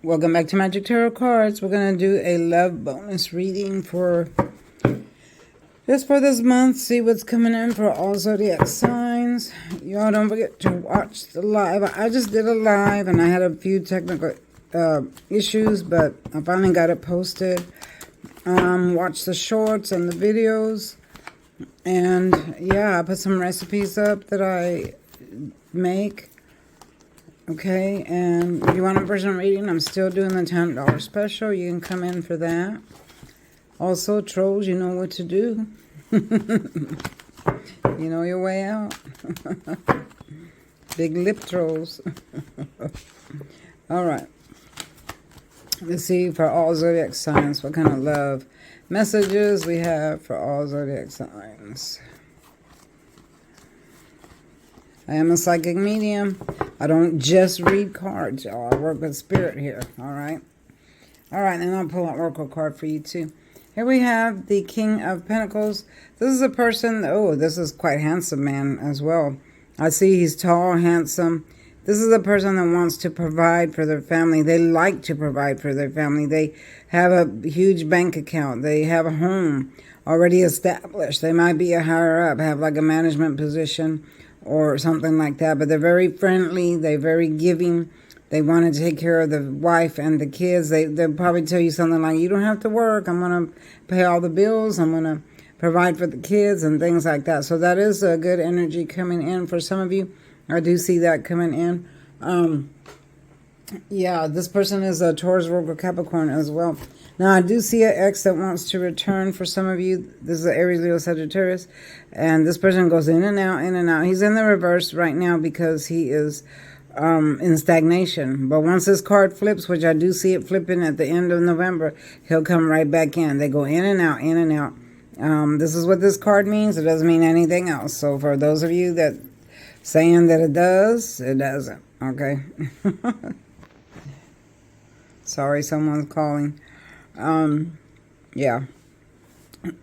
Welcome back to Magic Tarot Cards. We're going to do a love bonus reading for just for this month. See what's coming in for all zodiac signs. Y'all don't forget to watch the live. I just did a live and I had a few technical issues, but I finally got it posted. Watch the shorts and the videos. And yeah, I put some recipes up that I make. Okay, and if you want a personal reading, I'm still doing the $10 special. You can come in for that. Also, trolls, you know what to do. You know your way out. Big lip trolls. All right. Let's see for all zodiac signs what kind of love messages we have for all zodiac signs. I am a psychic medium. I don't just read cards, y'all. I work with spirit here, all right? All right, and I'll pull an oracle card for you, too. Here we have the King of Pentacles. This is a person, oh, this is quite handsome man as well. I see he's tall, handsome. This is a person that wants to provide for their family. They like to provide for their family. They have a huge bank account. They have a home already established. They might be a higher up, have like a management position or something like that, but they're very friendly, they're very giving, they want to take care of the wife and the kids. They'll probably tell you something like, you don't have to work, I'm going to pay all the bills, I'm going to provide for the kids and things like that. So that is a good energy coming in for some of you. I do see that coming in. Yeah, this person is a Taurus, Virgo, Capricorn as well. Now, I do see an ex that wants to return for some of you. This is Aries, Leo, Sagittarius. And this person goes in and out, in and out. He's in the reverse right now because he is in stagnation. But once this card flips, which I do see it flipping at the end of November, he'll come right back in. They go in and out, in and out. This is what this card means. It doesn't mean anything else. So for those of you that saying that it does, it doesn't. Okay. Sorry, someone's calling. Yeah.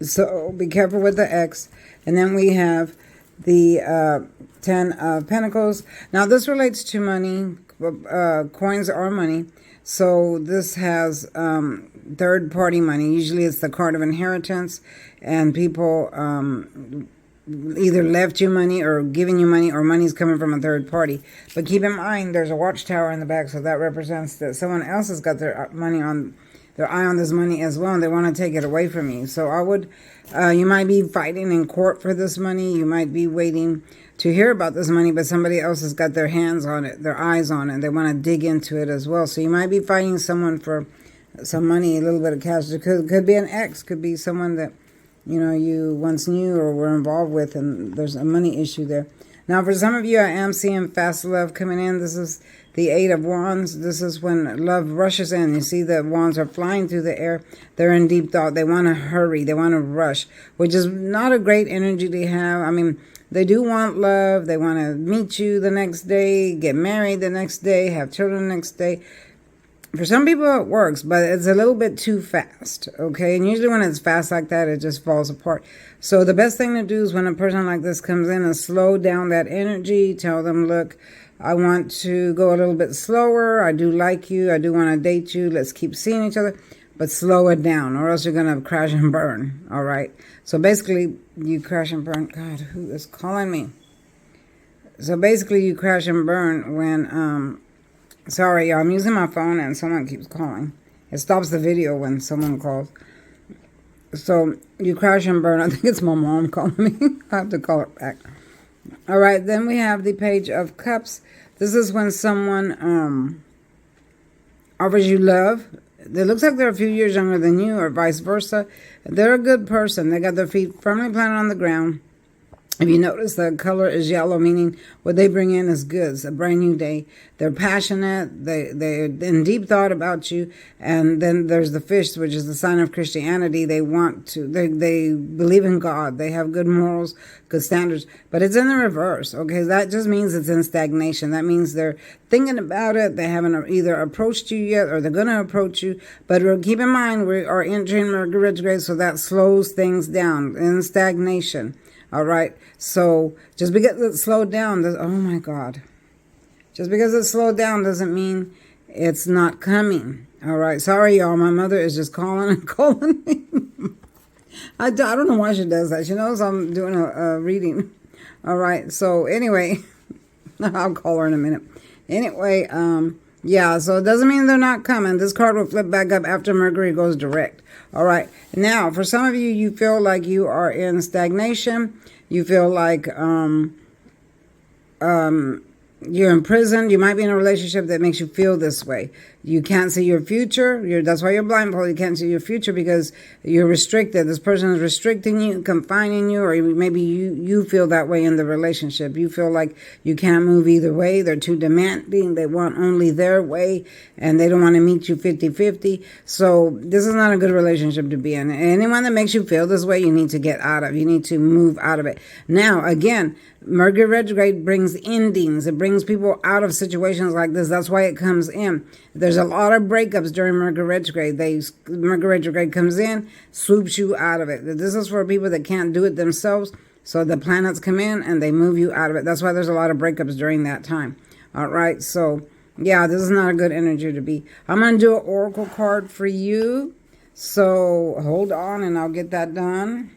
So be careful with the X. And then we have the 10 of Pentacles. Now this relates to money. Coins are money. So this has third party money. Usually it's the card of inheritance. And people either left you money or giving you money, or money's coming from a third party. But keep in mind, there's a watchtower in the back, so that represents that someone else has got their money on, their eye on this money as well, and they want to take it away from you. So I would, you might be fighting in court for this money. You might be waiting to hear about this money, but somebody else has got their hands on it, their eyes on it. They want to dig into it as well. So you might be fighting someone for some money, a little bit of cash. It could be an ex, could be someone that you know, you once knew or were involved with, and there's a money issue there. Now, for some of you, I am seeing fast love coming in. This is the 8 of Wands. This is when love rushes in. You see the wands are flying through the air. They're in deep thought. They want to hurry. They want to rush, which is not a great energy to have. I mean, they do want love. They want to meet you the next day, get married the next day, have children the next day. For some people it works, but it's a little bit too fast, okay? And usually when it's fast like that, it just falls apart. So the best thing to do is when a person like this comes in, is slow down that energy. Tell them, look, I want to go a little bit slower. I do like you. I do want to date you. Let's keep seeing each other, but slow it down or else you're going to crash and burn, all right? So basically, you crash and burn. God, who is calling me? So basically, you crash and burn when... Sorry, y'all, I'm using my phone and someone keeps calling. It stops the video when someone calls. So you crash and burn. I think it's my mom calling me. I have to call her back. All right, then we have the Page of Cups. This is when someone offers you love. It looks like they're a few years younger than you or vice versa. They're a good person. They got their feet firmly planted on the ground. If you notice, the color is yellow, meaning what they bring in is good. It's a brand new day. They're passionate. They're in deep thought about you. And then there's the fish, which is the sign of Christianity. They believe in God. They have good morals, good standards. But it's in the reverse, okay? That just means it's in stagnation. That means they're thinking about it. They haven't either approached you yet or they're going to approach you. But keep in mind, we are entering Mercury retrograde, so that slows things down in stagnation. All right. So just because it slowed down, oh my God. Just because it slowed down doesn't mean It's not coming. All right. Sorry, y'all. My mother is just calling and calling me. I don't know why she does that. She knows I'm doing a reading. All right. So anyway, I'll call her in a minute. Anyway, yeah, so it doesn't mean they're not coming. This card will flip back up after Mercury goes direct. All right. Now, for some of you, you feel like you are in stagnation. You feel like you're in prison. You might be in a relationship that makes you feel this way. You can't see your future. That's why you're blindfolded. You can't see your future because you're restricted. This person is restricting you, confining you, or maybe you feel that way in the relationship. You feel like you can't move either way. They're too demanding. They want only their way, and they don't want to meet you 50-50. So this is not a good relationship to be in. Anyone that makes you feel this way, you need to get out of. You need to move out of it. Now, again, Mercury retrograde brings endings. It brings people out of situations like this. That's why it comes in. There's a lot of breakups during Mercury retrograde. Mercury retrograde comes in, swoops you out of it. This is for people that can't do it themselves. So the planets come in and they move you out of it. That's why there's a lot of breakups during that time. All right. So yeah, this is not a good energy to be. I'm going to do an oracle card for you. So hold on and I'll get that done.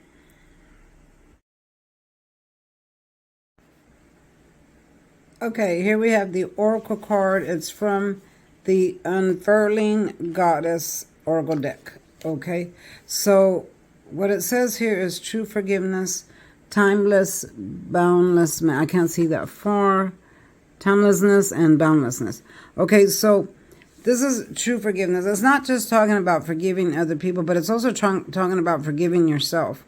Okay, here we have the oracle card. It's from the Unfurling Goddess Oracle deck. Okay, so what it says here is true forgiveness, timeless, boundless. I can't see that far. Timelessness and boundlessness. Okay, so this is true forgiveness. It's not just talking about forgiving other people, but it's also talking about forgiving yourself.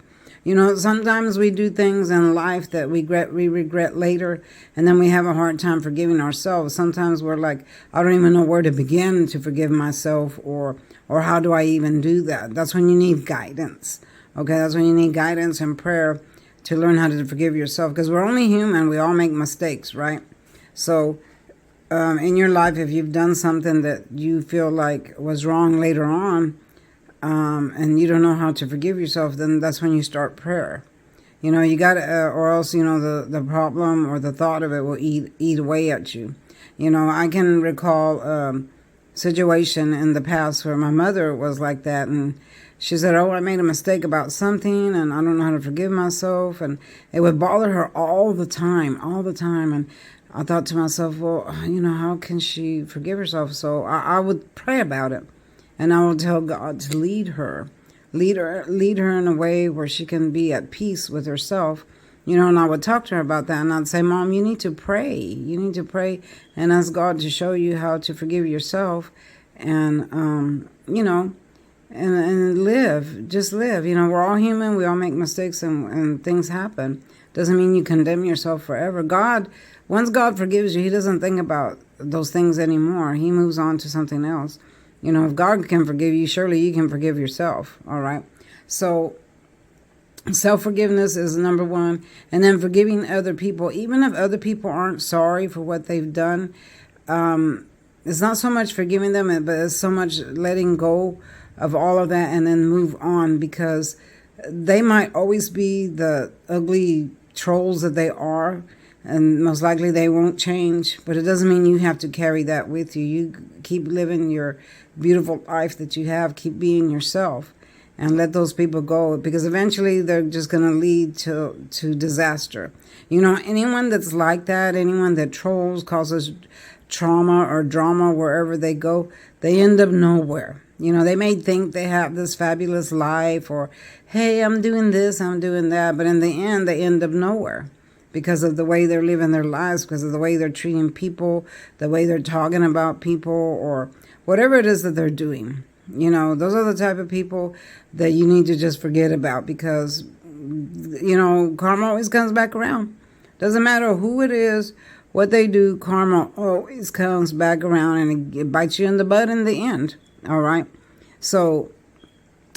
You know, sometimes we do things in life that we regret later, and then we have a hard time forgiving ourselves. Sometimes we're like, I don't even know where to begin to forgive myself, or how do I even do that? That's when you need guidance. Okay, that's when you need guidance and prayer to learn how to forgive yourself, because we're only human. We all make mistakes, right? So in your life, if you've done something that you feel like was wrong later on, and you don't know how to forgive yourself, then that's when you start prayer. You know, you got to, or else, you know, the problem or the thought of it will eat away at you. You know, I can recall a situation in the past where my mother was like that, and she said, oh, I made a mistake about something, and I don't know how to forgive myself, and it would bother her all the time, and I thought to myself, well, you know, how can she forgive herself? So I would pray about it. And I will tell God to lead her in a way where she can be at peace with herself. You know, and I would talk to her about that. And I'd say, Mom, you need to pray. You need to pray and ask God to show you how to forgive yourself. And, you know, and live. Just live. You know, we're all human. We all make mistakes and things happen. Doesn't mean you condemn yourself forever. Once God forgives you, He doesn't think about those things anymore. He moves on to something else. You know, if God can forgive you, surely you can forgive yourself. All right. So self-forgiveness is number one. And then forgiving other people, even if other people aren't sorry for what they've done. It's not so much forgiving them, but it's so much letting go of all of that and then move on, because they might always be the ugly trolls that they are. And most likely they won't change, but it doesn't mean you have to carry that with you. You keep living your beautiful life that you have. Keep being yourself and let those people go, because eventually they're just going to lead to disaster. You know, anyone that's like that, anyone that trolls, causes trauma or drama wherever they go, they end up nowhere. You know, they may think they have this fabulous life, or, hey, I'm doing this, I'm doing that, but in the end, they end up nowhere. Because of the way they're living their lives, because of the way they're treating people, the way they're talking about people, or whatever it is that they're doing. You know, those are the type of people that you need to just forget about, because, you know, karma always comes back around. Doesn't matter who it is, what they do, karma always comes back around, and it bites you in the butt in the end. All right? So,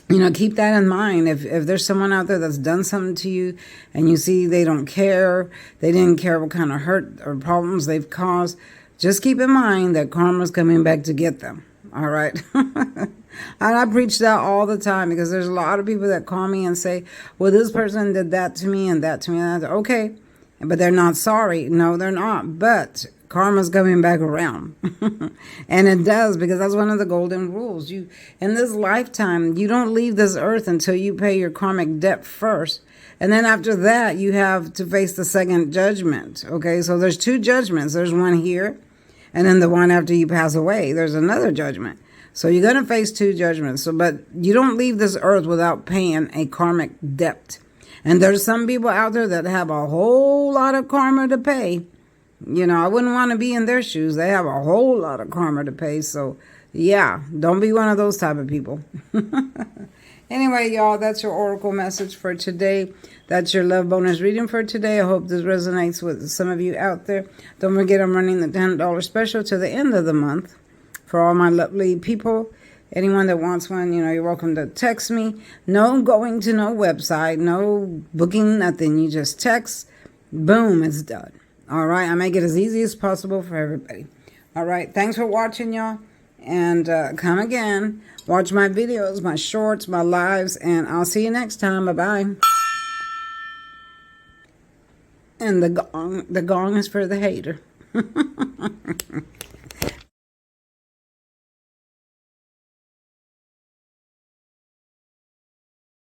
you know, keep that in mind. If there's someone out there that's done something to you and you see they don't care, they didn't care what kind of hurt or problems they've caused, just keep in mind that karma's coming back to get them. All right? And I preach that all the time, because there's a lot of people that call me and say, well, this person did that to me and that to me. And that. Okay, but they're not sorry. No, they're not. But Karma's coming back around. And it does, because that's one of the golden rules. You, in this lifetime, you don't leave this earth until you pay your karmic debt first. And then after that, you have to face the second judgment. Okay, so there's two judgments. There's one here, and then the one after you pass away. There's another judgment. So you're going to face two judgments. So, but you don't leave this earth without paying a karmic debt. And there's some people out there that have a whole lot of karma to pay. You know, I wouldn't want to be in their shoes. They have a whole lot of karma to pay. So, yeah, don't be one of those type of people. Anyway, y'all, that's your oracle message for today. That's your love bonus reading for today. I hope this resonates with some of you out there. Don't forget, I'm running the $10 special to the end of the month for all my lovely people. Anyone that wants one, you know, you're welcome to text me. No going to no website, no booking, nothing. You just text, boom, it's done. All right, I make it as easy as possible for everybody. All right, thanks for watching, y'all. And come again. Watch my videos, my shorts, my lives, and I'll see you next time. Bye-bye. And the gong is for the hater.